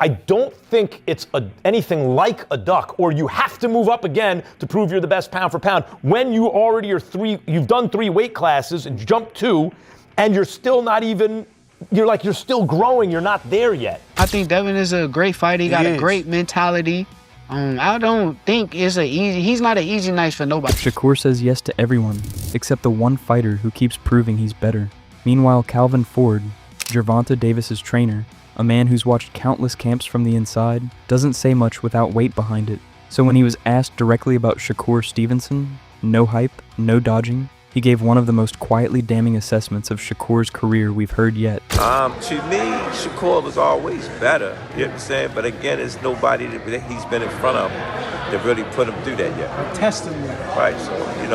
I don't think it's anything like a duck, or you have to move up again to prove you're the best pound for pound when you already are you've done 3 weight classes and jumped 2, and you're still not even, you're still growing, you're not there yet. I think Devin is a great fighter. He got a great mentality. I don't think he's not an easy night for nobody. Shakur says yes to everyone, except the one fighter who keeps proving he's better. Meanwhile, Calvin Ford, Gervonta Davis's trainer, a man who's watched countless camps from the inside, doesn't say much without weight behind it. So when he was asked directly about Shakur Stevenson, no hype, no dodging, he gave one of the most quietly damning assessments of Shakur's career we've heard yet. To me, Shakur was always better, you know what I'm saying? But again, there's nobody that he's been in front of that really put him through that yet. Testing him. Right, so,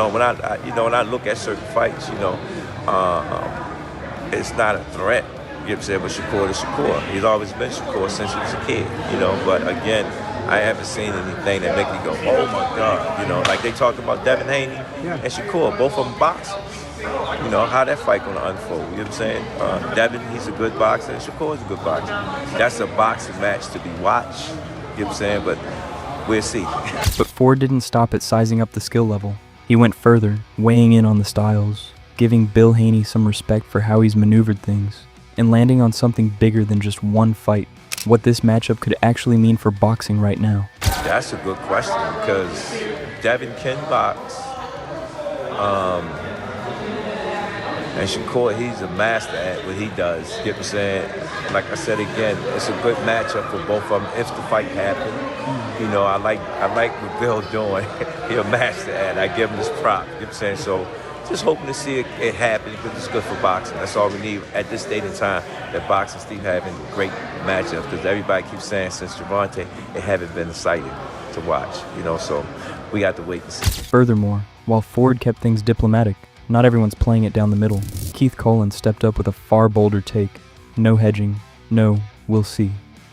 when I look at certain fights, it's not a threat. You know what I'm saying? But Shakur is Shakur. He's always been Shakur since he was a kid, But again, I haven't seen anything that make me go, oh my God, like they talk about Devin Haney and Shakur, both of them boxers. How that fight gonna unfold, you know what I'm saying? Devin, he's a good boxer, and Shakur is a good boxer. That's a boxing match to be watched, you know what I'm saying? But we'll see. But Ford didn't stop at sizing up the skill level. He went further, weighing in on the styles, giving Bill Haney some respect for how he's maneuvered things, and landing on something bigger than just one fight. What this matchup could actually mean for boxing right now. That's a good question, because Devin can box. And Shakur, he's a master at what he does. You know what I'm saying? Like I said again, it's a good matchup for both of them if the fight happens. I like what Bill doing. He's a master at it. I give him this prop. You know what I'm saying? So just hoping to see it happen, because it's good for boxing. That's all we need at this state in time, that boxing still having great matchups, because everybody keeps saying since Gervonta, it haven't been exciting to watch, so we got to wait and see. Furthermore, while Ford kept things diplomatic, not everyone's playing it down the middle. Keith Cullen stepped up with a far bolder take. No hedging, no, we'll see.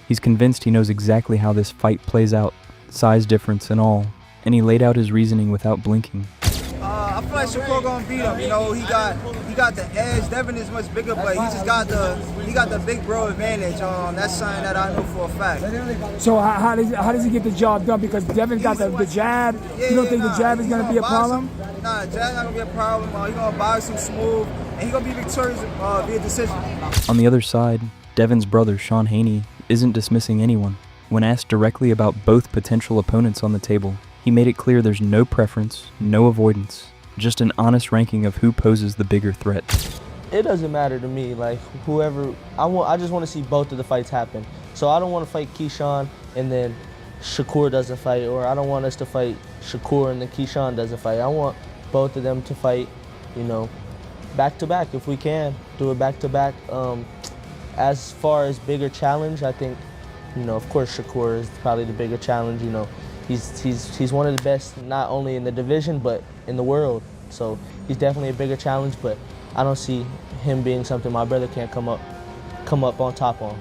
He's convinced he knows exactly how this fight plays out, size difference and all, and he laid out his reasoning without blinking. I feel like Shakur gonna beat him. He got the edge. Devin is much bigger, but he just got the big bro advantage. That's something that I know for a fact. So how does he get the job done? Because Devin got the jab. You don't think the jab is gonna be a problem? Nah, the jab not gonna be a problem. He gonna box him smooth, and he gonna be victorious via decision. On the other side, Devin's brother Sean Haney isn't dismissing anyone. When asked directly about both potential opponents on the table, he made it clear there's no preference, no avoidance, just an honest ranking of who poses the bigger threat. It doesn't matter to me, like whoever, I just want to see both of the fights happen. So I don't want to fight Keyshawn and then Shakur doesn't fight, or I don't want us to fight Shakur and then Keyshawn doesn't fight. I want both of them to fight, back to back if we can, do it back to back. As far as bigger challenge, I think, of course Shakur is probably the bigger challenge, He's one of the best, not only in the division, but in the world. So he's definitely a bigger challenge, but I don't see him being something my brother can't come up on top on.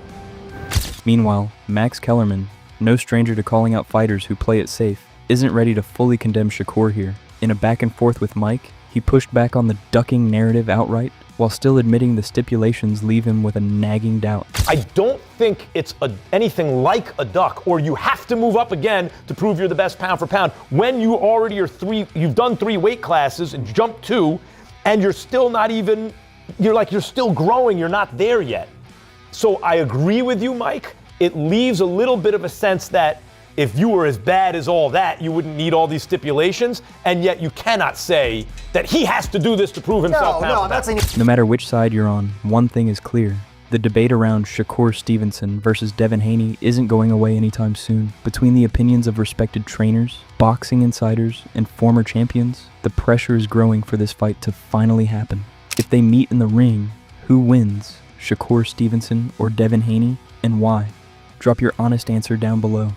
Meanwhile, Max Kellerman, no stranger to calling out fighters who play it safe, isn't ready to fully condemn Shakur here. In a back and forth with Mike, he pushed back on the ducking narrative outright, while still admitting the stipulations leave him with a nagging doubt. I don't think it's anything like a duck, or you have to move up again to prove you're the best pound for pound when you already are you've done 3 weight classes and jumped 2, and you're still not even, you're still growing, you're not there yet. So I agree with you, Mike. It leaves a little bit of a sense that if you were as bad as all that, you wouldn't need all these stipulations, and yet you cannot say that he has to do this to prove himself. No matter which side you're on, one thing is clear. The debate around Shakur Stevenson versus Devin Haney isn't going away anytime soon. Between the opinions of respected trainers, boxing insiders, and former champions, the pressure is growing for this fight to finally happen. If they meet in the ring, who wins? Shakur Stevenson or Devin Haney, and why? Drop your honest answer down below.